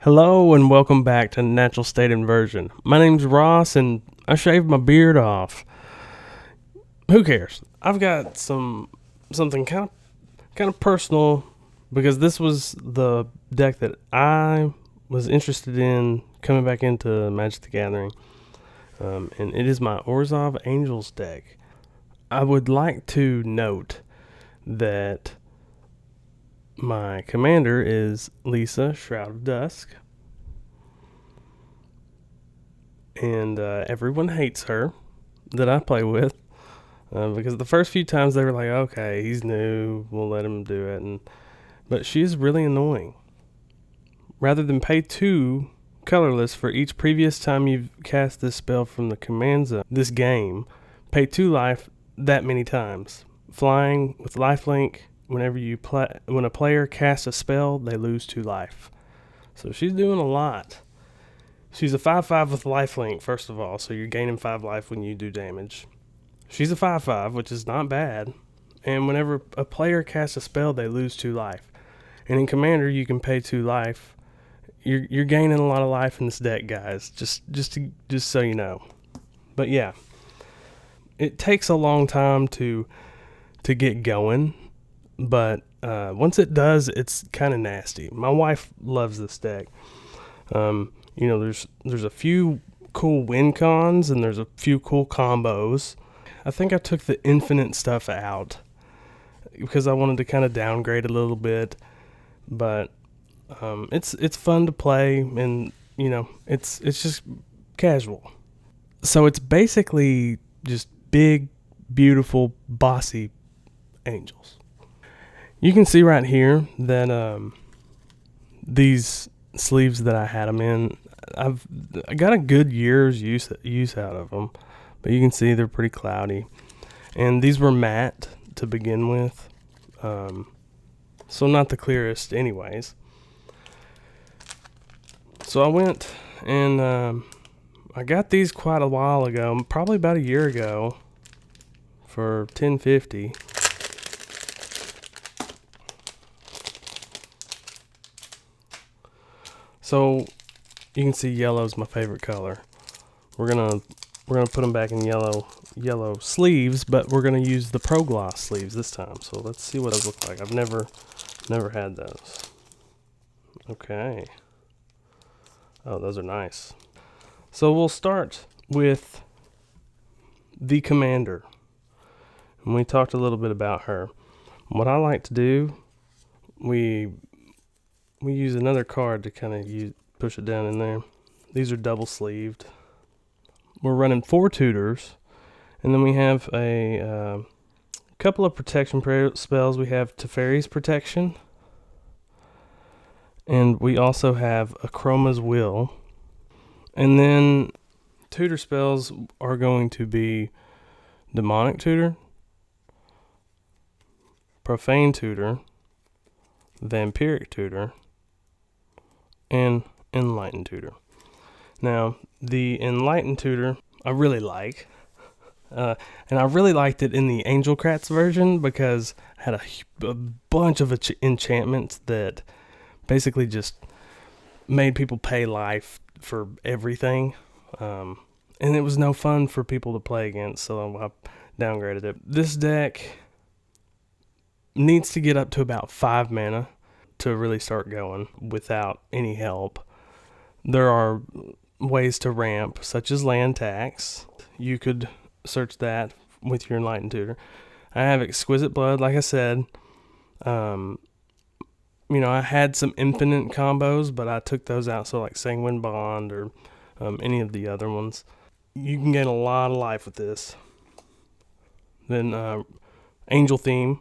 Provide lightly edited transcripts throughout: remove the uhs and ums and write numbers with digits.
Hello and welcome back to Natural State Inversion. My name's Ross and I shaved my beard off. Who cares? I've got something kind of personal because this was the deck that I was interested in coming back into Magic the Gathering. And it is my Orzhov Angels deck. I would like to note that my commander is Liesa, Shroud of Dusk. And everyone hates her that I play with because the first few times they were like, okay, he's new, we'll let him do it. But she's really annoying. Rather than pay 2 colorless for each previous time you've cast this spell from the command zone this game, pay 2 life that many times. Flying with lifelink. When a player casts a spell, they lose 2 life. So she's doing a lot. She's a 5/5 with lifelink, first of all, so you're gaining 5 life when you do damage. She's a 5/5, which is not bad. And whenever a player casts a spell, they lose 2 life. And in Commander, you can pay 2 life. You're gaining a lot of life in this deck, guys. Just so you know. But yeah, it takes a long time to get going. But once it does, it's kind of nasty. My wife loves this deck. There's a few cool win cons and there's a few cool combos. I think I took the infinite stuff out because I wanted to kind of downgrade a little bit. But it's fun to play and it's just casual. So it's basically just big, beautiful, bossy angels. You can see right here that these sleeves that I had them in, I got a good year's use out of them, but you can see they're pretty cloudy. And these were matte to begin with, so not the clearest anyways. So I went and I got these quite a while ago, probably about a year ago, for $10.50. So you can see yellow's my favorite color. We're gonna put them back in yellow sleeves, but we're gonna use the Pro Gloss sleeves this time. So let's see what those look like. I've never had those. Okay. Oh, those are nice. So we'll start with the commander. And we talked a little bit about her. What I like to do, we use another card to kind of push it down in there. These are double sleeved. We're running 4 tutors, and then we have a couple of protection spells. We have Teferi's Protection, and we also have Akroma's Will. And then tutor spells are going to be Demonic Tutor, Profane Tutor, Vampiric Tutor, and Enlightened Tutor. Now, the Enlightened Tutor I really like, and I really liked it in the Angelcrats version because it had a bunch of enchantments that basically just made people pay life for everything, and it was no fun for people to play against, so I downgraded it. This deck needs to get up to about 5 mana to really start going without any help. There are ways to ramp, such as land tax. You could search that with your Enlightened Tutor. I have Exquisite Blood, like I said. I had some infinite combos, but I took those out, so like Sanguine Bond or any of the other ones. You can gain a lot of life with this. Then Angel Theme,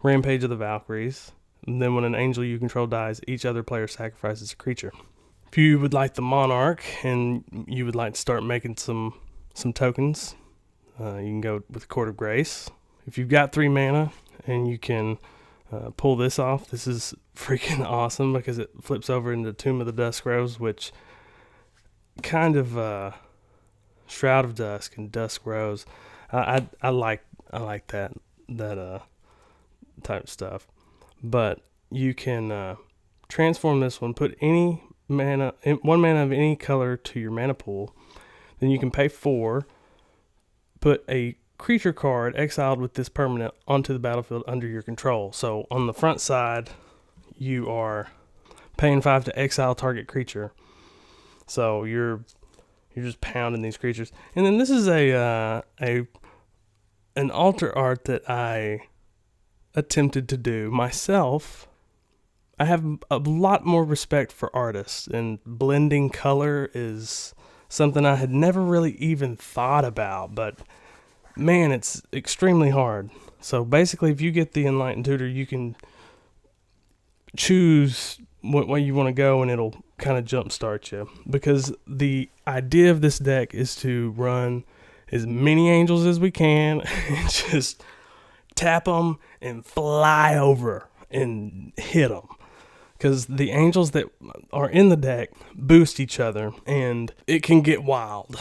Rampage of the Valkyries. And then when an angel you control dies, each other player sacrifices a creature. If you would like the Monarch and you would like to start making some tokens, you can go with Court of Grace. If you've got 3 mana and you can pull this off, this is freaking awesome because it flips over into Tomb of the Dusk Rose, which kind of Shroud of Dusk and Dusk Rose. I like that type of stuff. But you can transform this one, put any one mana of any color to your mana pool. Then you can pay 4, put a creature card exiled with this permanent onto the battlefield under your control. So on the front side, you are paying 5 to exile target creature. So you're just pounding these creatures. And then this is an altar art that I attempted to do myself. I have a lot more respect for artists, and blending color is something I had never really even thought about, but man, it's extremely hard. So basically, if you get the Enlightened Tutor, you can choose what way you want to go, and it'll kind of jumpstart you. Because the idea of this deck is to run as many angels as we can and just tap them and fly over and hit them. Because the angels that are in the deck boost each other, and it can get wild.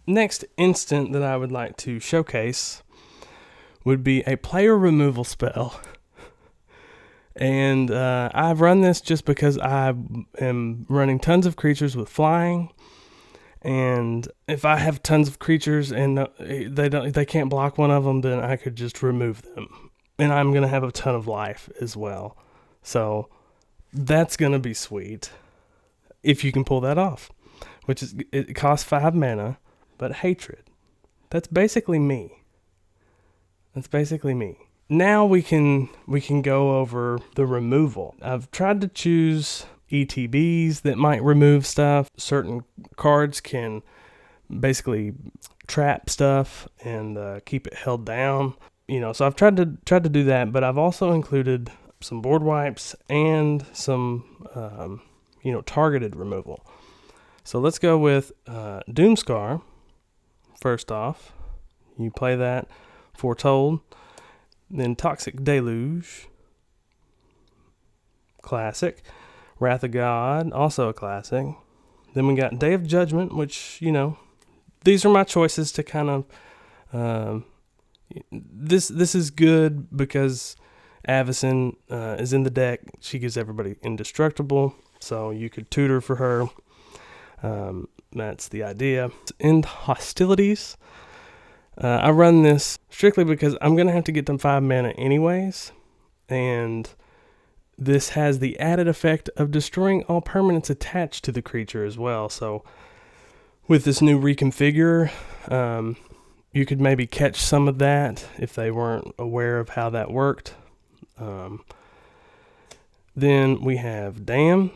Next instant that I would like to showcase would be a player removal spell. And I've run this just because I am running tons of creatures with flying. And if I have tons of creatures and they can't block one of them, then I could just remove them. And I'm going to have a ton of life as well. So that's going to be sweet if you can pull that off. Which is, it costs 5 mana, but hatred. That's basically me. Now we can go over the removal. I've tried to choose ETBs that might remove stuff. Certain cards can basically trap stuff and keep it held down. So I've tried to do that, but I've also included some board wipes and some targeted removal. So let's go with Doomscar. First off, you play that, Foretold. Then Toxic Deluge, classic. Wrath of God, also a classic. Then we got Day of Judgment, which, these are my choices to kind of... This is good because Avison is in the deck. She gives everybody indestructible, so you could tutor for her. That's the idea. End hostilities. I run this strictly because I'm going to have to get them 5 mana anyways. And this has the added effect of destroying all permanents attached to the creature as well. So with this new reconfigure, you could maybe catch some of that if they weren't aware of how that worked. Then we have Damn,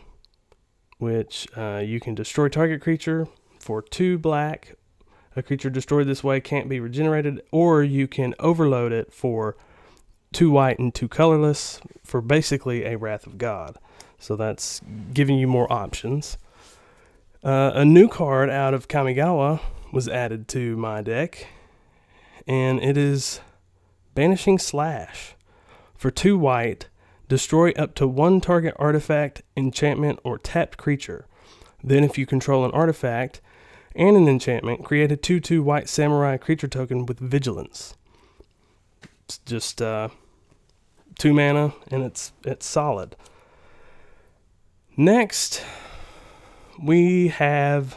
which you can destroy target creature for 2 black. A creature destroyed this way can't be regenerated, or you can overload it for 2 white and 2 colorless for basically a Wrath of God. So that's giving you more options. A new card out of Kamigawa was added to my deck, and it is Banishing Slash. For 2 white, destroy up to 1 target artifact, enchantment, or tapped creature. Then if you control an artifact and an enchantment, create a 2/2 white samurai creature token with vigilance. It's just 2 mana, and it's solid. Next, we have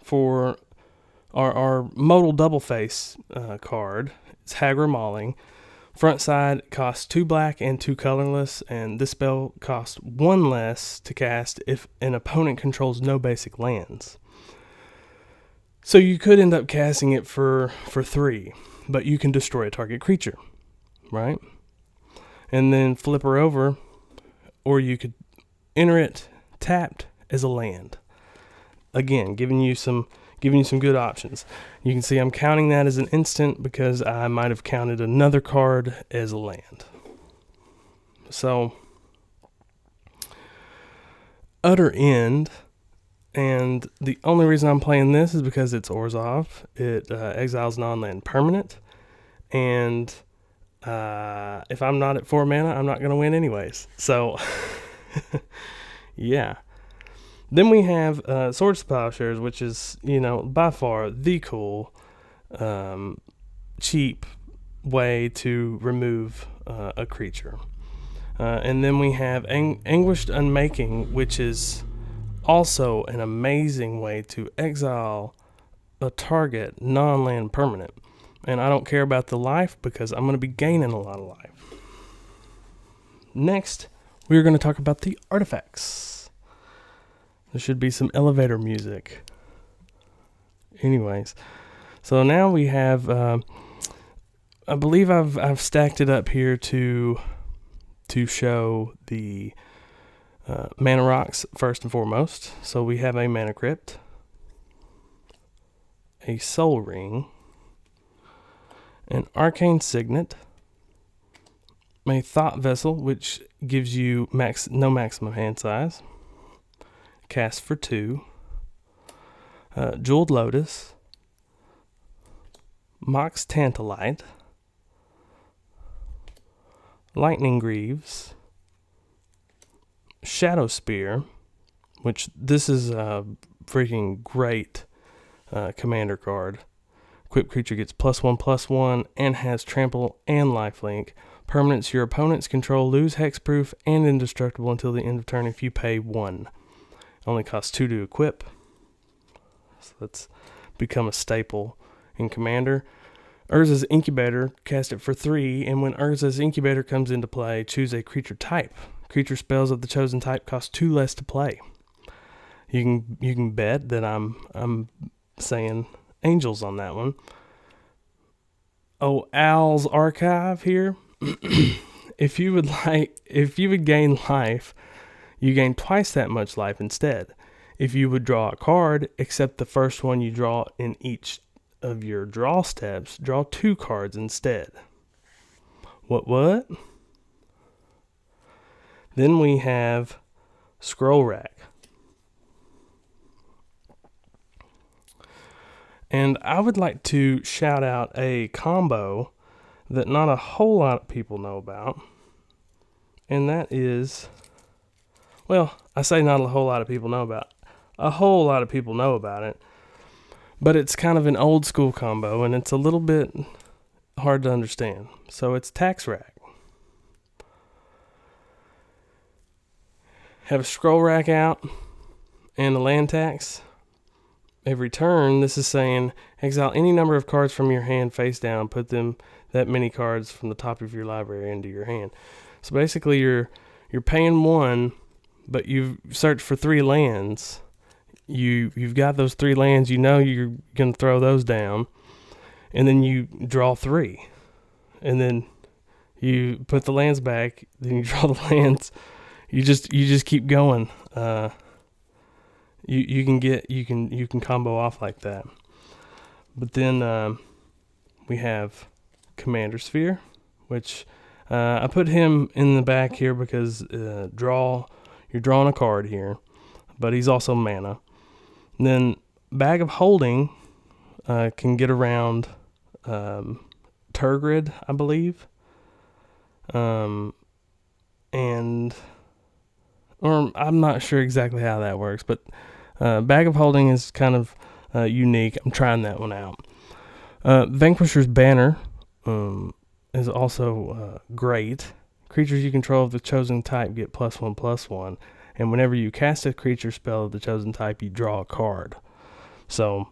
for our modal double face card. It's Hagra Mauling. Front side costs 2 black and 2 colorless, and this spell costs 1 less to cast if an opponent controls no basic lands. So you could end up casting it for 3, but you can destroy a target creature, right? And then flip her over, or you could enter it tapped as a land. Again, giving you some good options. You can see I'm counting that as an instant because I might have counted another card as a land. So, Utter End, and the only reason I'm playing this is because it's Orzhov. It exiles non-land permanent, and if I'm not at 4 mana, I'm not going to win anyways. So, yeah. Then we have Swords to Plowshares, which is, by far the cool, cheap way to remove a creature. And then we have Anguished Unmaking, which is also an amazing way to exile a target non-land permanent. And I don't care about the life because I'm going to be gaining a lot of life. Next, we're going to talk about the artifacts. There should be some elevator music. Anyways, so now we have, I believe I've stacked it up here to show the mana rocks first and foremost. So we have a mana crypt, a soul ring, an arcane signet, a thought vessel, which gives you no maximum hand size, cast for 2, jeweled lotus, mox tantalite, lightning greaves, shadow spear, which this is a freaking great commander card. Equipped creature gets +1/+1 and has trample and lifelink. Permanents your opponents control lose hexproof and indestructible until the end of turn if you pay 1. Only costs 2 to equip. So that's become a staple in Commander. Urza's Incubator, cast it for 3, and when Urza's Incubator comes into play, choose a creature type. Creature spells of the chosen type cost 2 less to play. You can bet that I'm saying Angels on that one. Oh, Owl's Archive here. If you would gain life, you gain twice that much life instead. If you would draw a card, except the first one you draw in each of your draw steps, draw 2 cards instead. What? Then we have Scroll Rack. And I would like to shout out a combo that not a whole lot of people know about. And that is, well, I say not a whole lot of people know about. A whole lot of people know about it. But it's kind of an old school combo, and it's a little bit hard to understand. So it's Tax Rack. Have a Scroll Rack out and a land tax. Every turn, this is saying exile any number of cards from your hand face down, put them that many cards from the top of your library into your hand. So basically you're paying 1, but you've searched for 3 lands. You've got those 3 lands, you know you're going to throw those down, and then you draw 3. And then you put the lands back, then you draw the lands. You just keep going. You can combo off like that. But then we have Commander Sphere, which I put him in the back here because you're drawing a card here, but he's also mana. And then Bag of Holding can get around Turgid, I believe, or I'm not sure exactly how that works, but Bag of Holding is kind of unique. I'm trying that one out. Vanquisher's Banner is also great. Creatures you control of the chosen type get +1/+1, and whenever you cast a creature spell of the chosen type, you draw a card. So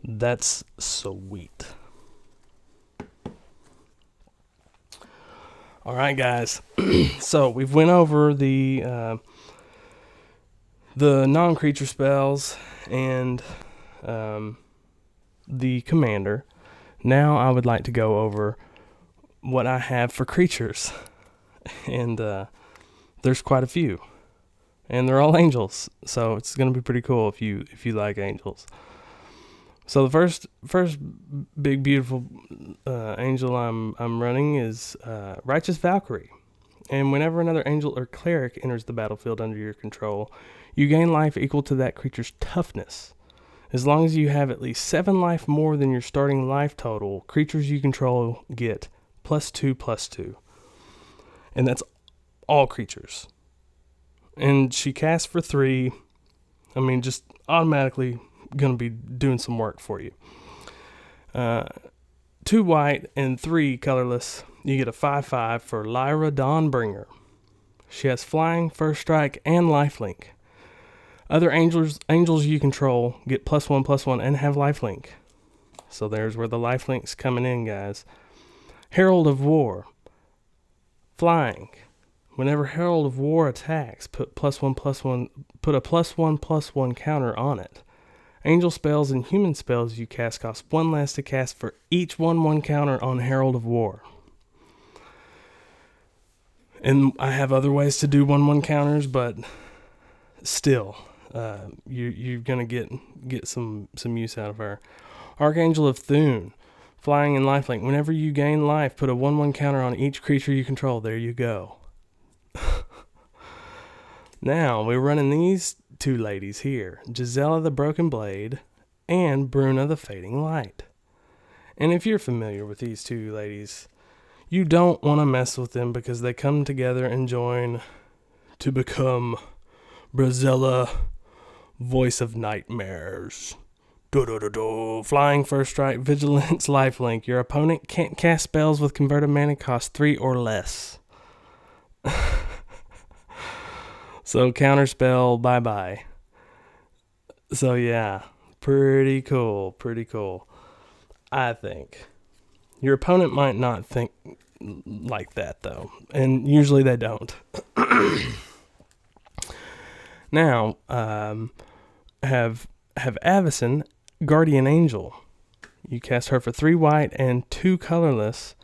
that's sweet. All right, guys. So we've went over the non-creature spells and the commander. Now I would like to go over what I have for creatures, and there's quite a few, and they're all angels, so it's going to be pretty cool if you like angels. So the first big beautiful angel I'm running is Righteous Valkyrie, and whenever another angel or cleric enters the battlefield under your control, you gain life equal to that creature's toughness. As long as you have at least 7 life more than your starting life total, creatures you control get +2/+2. And that's all creatures. And she casts for 3. I mean, just automatically going to be doing some work for you. 2 white and 3 colorless. You get a 5/5 for Lyra Dawnbringer. She has flying, first strike, and lifelink. Other angels you control get +1/+1 and have lifelink. So there's where the lifelink's coming in, guys. Herald of War. Flying. Whenever Herald of War attacks, put a +1/+1 counter on it. Angel spells and human spells you cast cost 1 less to cast for each 1/1 counter on Herald of War. And I have other ways to do 1/1 counters, but still, you're gonna get some use out of her. Archangel of Thune, flying and lifelink. Whenever you gain life, put a 1/1 counter on each creature you control. There you go. Now we're running these two ladies here, Gisella the Broken Blade and Bruno the Fading Light. And if you're familiar with these two ladies, you don't want to mess with them because they come together and join to become Brazilla, Voice of Nightmares. Flying, first strike, vigilance, lifelink. Your opponent can't cast spells with converted mana cost 3 or less. So counterspell, bye-bye. So yeah, pretty cool. I think. Your opponent might not think like that, though. And usually they don't. Now, have Avison, Guardian Angel. You cast her for 3 white and 2 colorless.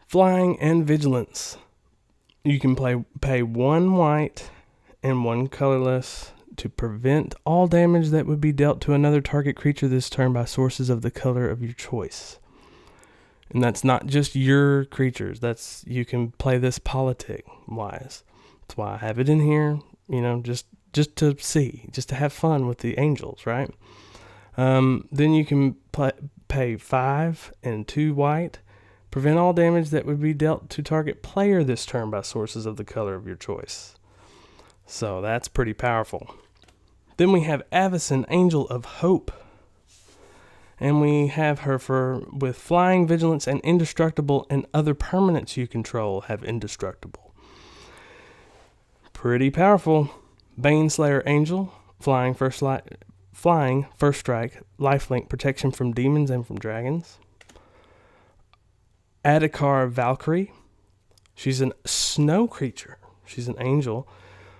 Flying and Vigilance. You can pay 1 white and 1 colorless to prevent all damage that would be dealt to another target creature this turn by sources of the color of your choice. And that's not just your creatures. You can play this politic-wise. That's why I have it in here, just to see, just to have fun with the angels, right? Then you can pay 5 and 2 white. Prevent all damage that would be dealt to target player this turn by sources of the color of your choice. So that's pretty powerful. Then we have Avison, Angel of Hope. And we have her with flying, vigilance, and indestructible, and other permanents you control have indestructible. Pretty powerful. Baneslayer Angel, flying, first strike, lifelink, protection from demons and from dragons. Adhikar Valkyrie. She's a snow creature. She's an angel,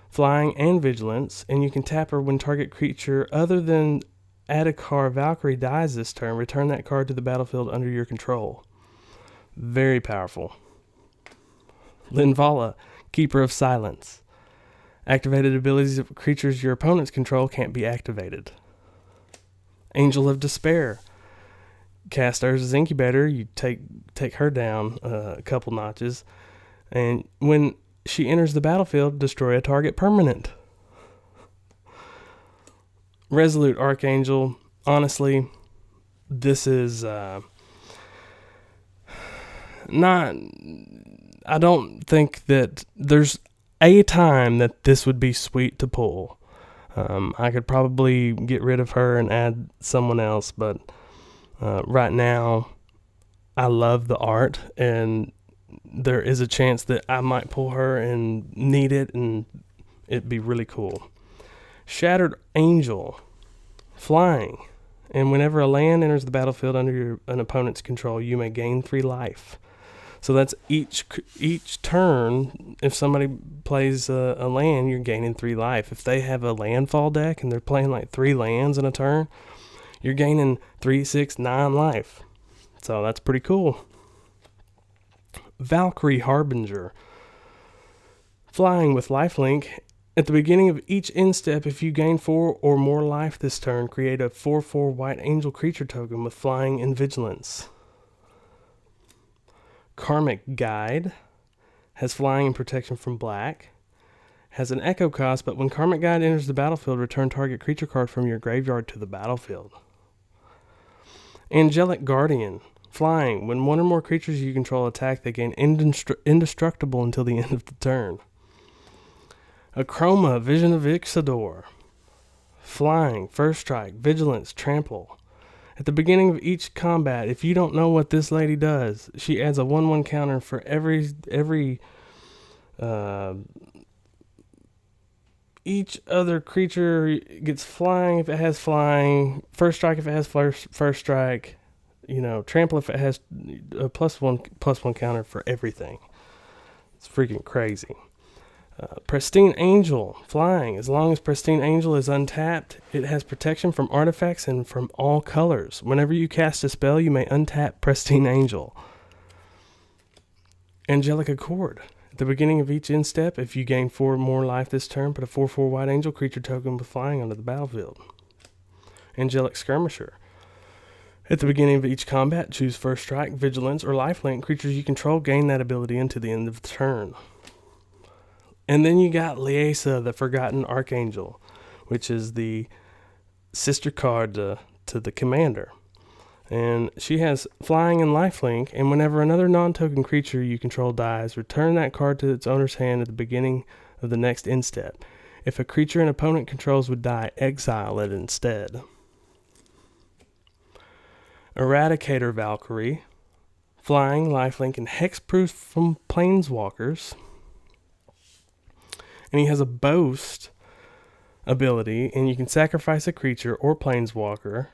flying and vigilance, and you can tap her when target creature other than Adhikar Valkyrie dies this turn. Return that card to the battlefield under your control. Very powerful. Linvala, Keeper of Silence. Activated abilities of creatures your opponents control can't be activated. Angel of Despair. Cast Urza's Incubator, you take her down a couple notches, and when she enters the battlefield, destroy a target permanent. Resolute Archangel, honestly, this is not... I don't think that there's a time that this would be sweet to pull. I could probably get rid of her and add someone else, but right now, I love the art, and there is a chance that I might pull her and need it, and it'd be really cool. Shattered Angel, flying, and whenever a land enters the battlefield under an opponent's control, you may gain 3 life. So that's each turn. If somebody plays a land, you're gaining 3 life. If they have a landfall deck and they're playing like 3 lands in a turn, you're gaining 3, 6, 9 life. So that's pretty cool. Valkyrie Harbinger. Flying with lifelink. At the beginning of each end step, if you gain 4 or more life this turn, create a 4/4 white angel creature token with flying and vigilance. Karmic Guide. Has flying and protection from black. Has an echo cost, but when Karmic Guide enters the battlefield, return target creature card from your graveyard to the battlefield. Angelic Guardian. Flying. When 1 or more creatures you control attack, they gain indestructible until the end of the turn. Achroma, Vision of Ixidor. Flying. First strike. Vigilance. Trample. At the beginning of each combat, if you don't know what this lady does, she adds a 1/1 counter for every Uh, each other creature gets flying if it has flying. First strike if it has first strike. Trample if it has a +1/+1 counter for everything. It's freaking crazy. Pristine Angel, flying. As long as Pristine Angel is untapped, it has protection from artifacts and from all colors. Whenever you cast a spell, you may untap Pristine Angel. Angelic Accord. At the beginning of each end step, if you gain 4 more life this turn, put a 4/4 white angel creature token with flying onto the battlefield. Angelic Skirmisher. At the beginning of each combat, choose First Strike, Vigilance, or Lifelink. Creatures you control gain that ability until the end of the turn. And then you got Liesa, the Forgotten Archangel, which is the sister card to the commander. And she has flying and lifelink, and whenever another non-token creature you control dies, return that card to its owner's hand at the beginning of the next end step. If a creature an opponent controls would die, exile it instead. Eradicator Valkyrie, flying, lifelink, and hexproof from planeswalkers. And he has a boast ability, and you can sacrifice a creature or planeswalker,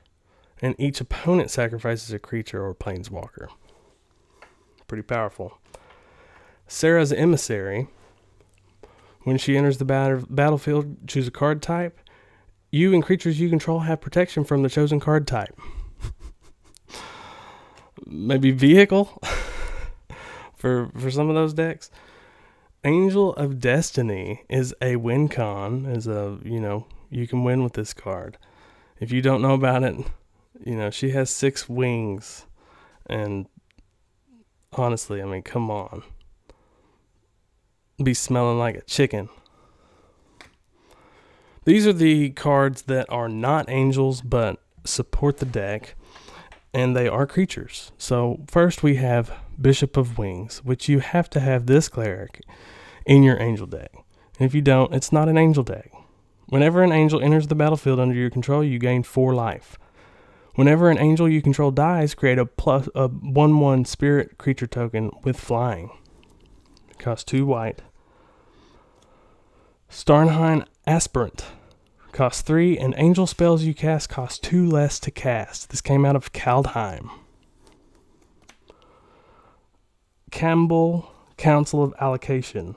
and each opponent sacrifices a creature or planeswalker. Pretty powerful. Sarah's Emissary. When she enters the battlefield, choose a card type. You and creatures you control have protection from the chosen card type. Maybe vehicle for some of those decks. Angel of Destiny is a win con. You can win with this card. If you don't know about it, she has 6 wings. And honestly, come on. Be smelling like a chicken. These are the cards that are not angels but support the deck. And they are creatures. So first we have Bishop of Wings, which you have to have this cleric in your angel deck. And if you don't, it's not an angel deck. Whenever an angel enters the battlefield under your control, you gain 4 life. Whenever an angel you control dies, create a 1/1 spirit creature token with flying. It costs 2 white. Starnheim Aspirant. Costs 3, and angel spells you cast cost 2 less to cast. This came out of Kaldheim. Campbell Council of Allocation.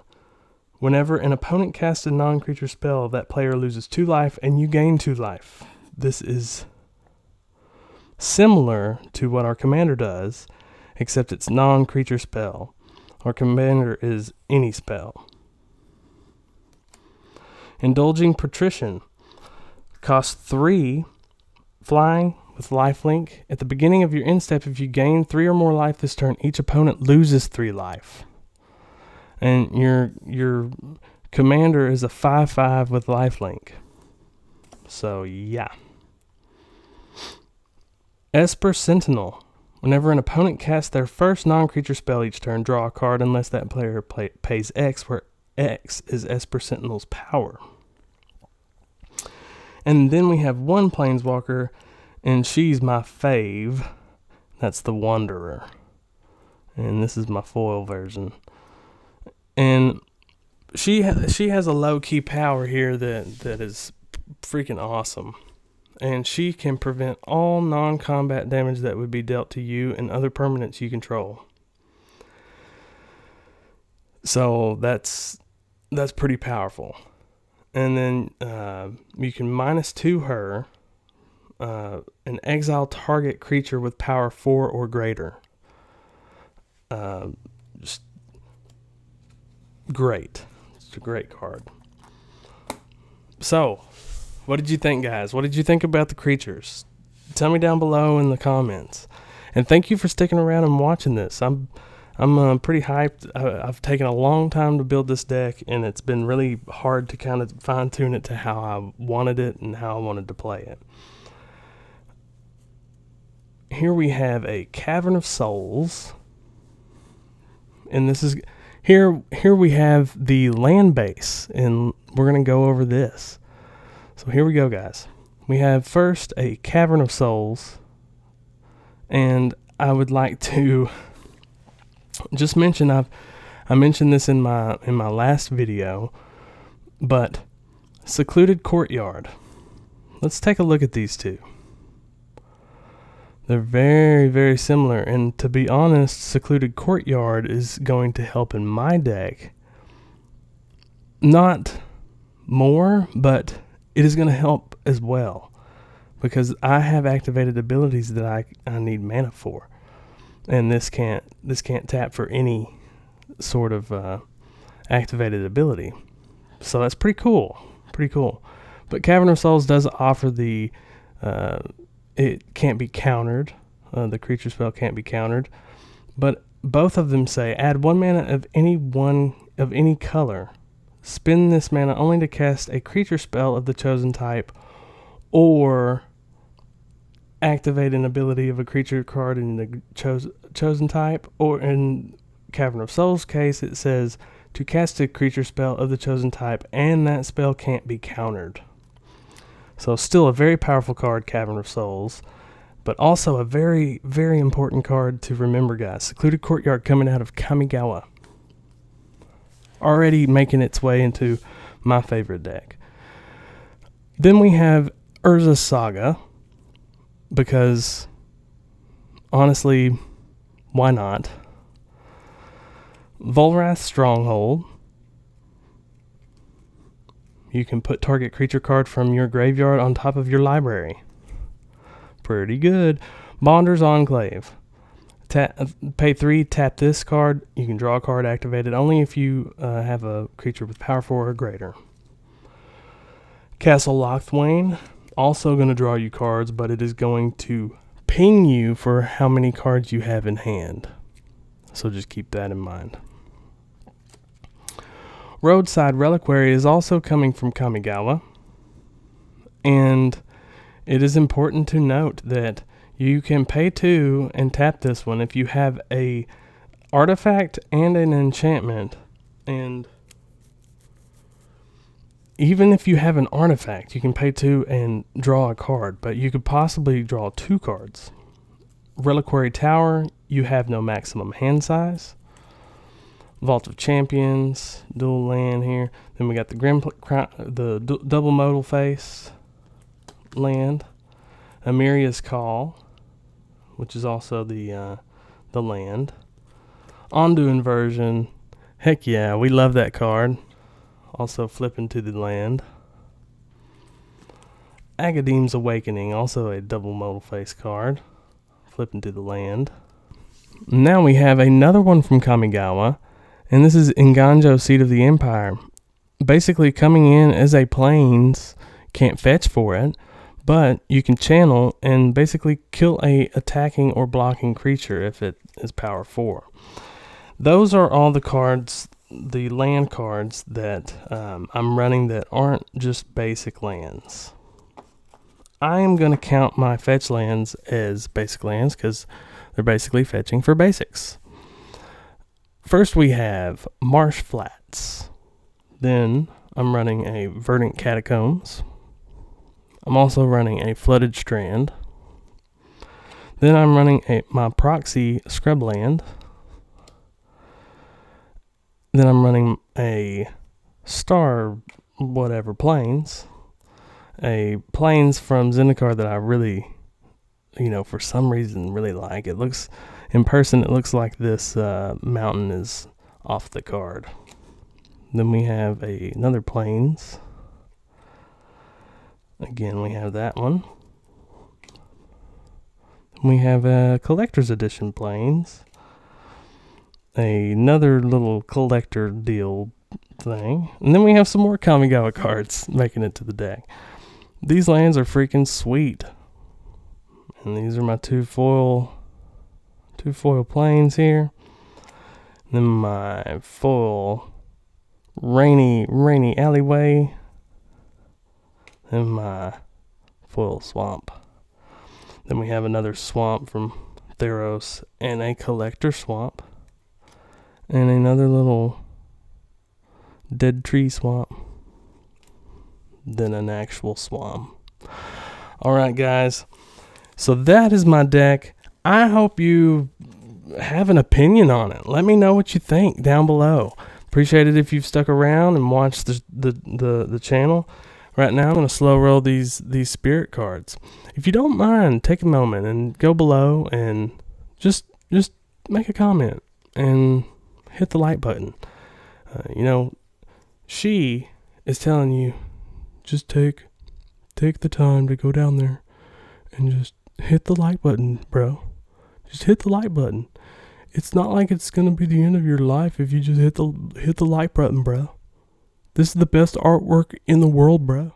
Whenever an opponent casts a non-creature spell, that player loses 2 life and you gain 2 life. This is similar to what our commander does, except it's non-creature spell. Our commander is any spell. Indulging Patrician. Costs 3, flying with lifelink. At the beginning of your end step, if you gain 3 or more life this turn, each opponent loses 3 life. And your commander is a 5/5 with lifelink. So yeah. Esper Sentinel. Whenever an opponent casts their first non-creature spell each turn, draw a card unless that player pays X, where X is Esper Sentinel's power. And then we have one planeswalker, and she's my fave. That's the Wanderer. And this is my foil version. And she has a low-key power here that is freaking awesome. And she can prevent all non-combat damage that would be dealt to you and other permanents you control. So that's pretty powerful. And then you can -2 her, and exile target creature with power 4 or greater. Just great. It's a great card. So, what did you think, guys? What did you think about the creatures? Tell me down below in the comments. And thank you for sticking around and watching this. I'm pretty hyped. I've taken a long time to build this deck, and it's been really hard to kind of fine-tune it to how I wanted it and how I wanted to play it. Here we have a Cavern of Souls. And this is here we have the land base, and we're going to go over this. So here we go, guys. We have first a Cavern of Souls, and I would like to just mention I mentioned this in my last video, but Secluded Courtyard. Let's take a look at these two. They're very, very similar, and to be honest, Secluded Courtyard is going to help in my deck. Not more, but it is going to help as well, because I have activated abilities that I need mana for, and this can't tap for any sort of activated ability. So that's pretty cool. But Cavern of Souls does offer the it can't be countered. The creature spell can't be countered. But both of them say add 1 mana of any color. Spend this mana only to cast a creature spell of the chosen type, or activate an ability of a creature card in the chosen type. Or in Cavern of Souls case, it says to cast a creature spell of the chosen type, and that spell can't be countered. So still a very powerful card, Cavern of Souls, but also a very, very important card to remember, guys. Secluded Courtyard coming out of Kamigawa. Already making its way into my favorite deck. Then we have Urza Saga, because honestly, why not? Volrath Stronghold. You can put target creature card from your graveyard on top of your library. Pretty good. Bonder's Enclave. Pay 3, tap this card. You can draw a card, activate it only if you have a creature with power 4 or greater. Castle Locthwain. Also going to draw you cards, but it is going to ping you for how many cards you have in hand. So just keep that in mind. Roadside Reliquary is also coming from Kamigawa, and it is important to note that you can pay 2 and tap this one if you have a artifact and an enchantment, and even if you have an artifact, you can pay 2 and draw a card, but you could possibly draw 2 cards. Reliquary Tower, you have no maximum hand size. Vault of Champions, dual land here. Then we got the double modal face land. Amiria's Call, which is also the land. Ondu Inversion. Heck yeah, we love that card. Also flipping to the land. Agadeem's Awakening, also a double modal face card. Flipping to the land. Now we have another one from Kamigawa, and this is Inganjo, Seat of the Empire. Basically coming in as a plains, can't fetch for it, but you can channel and basically kill a attacking or blocking creature if it is power 4. Those are all the cards, the land cards that I'm running that aren't just basic lands. I am going to count my fetch lands as basic lands because they're basically fetching for basics. First we have Marsh Flats. Then I'm running a Verdant Catacombs. I'm also running a Flooded Strand. Then I'm running my proxy Scrubland. Then I'm running a Star whatever Plains. A Plains from Zendikar that I really, for some reason really like. It looks, in person, it looks like this mountain is off the card. Then we have another Plains. Again, we have that one. We have a Collector's Edition Plains. Another little collector deal thing. And then we have some more Kamigawa cards making it to the deck. These lands are freaking sweet. And these are my two foil Plains here. And then my foil rainy alleyway. And my foil swamp. Then we have another swamp from Theros and a collector swamp. And another little dead tree swamp. Then an actual swamp. Alright guys. So that is my deck. I hope you have an opinion on it. Let me know what you think down below. Appreciate it if you've stuck around and watched the channel. Right now, I'm going to slow roll these spirit cards. If you don't mind, take a moment and go below and just make a comment and hit the like button. She is telling you, just take the time to go down there and just hit the like button, bro. Just hit the like button. It's not like it's going to be the end of your life if you just hit the like button, bro. This is the best artwork in the world, bro.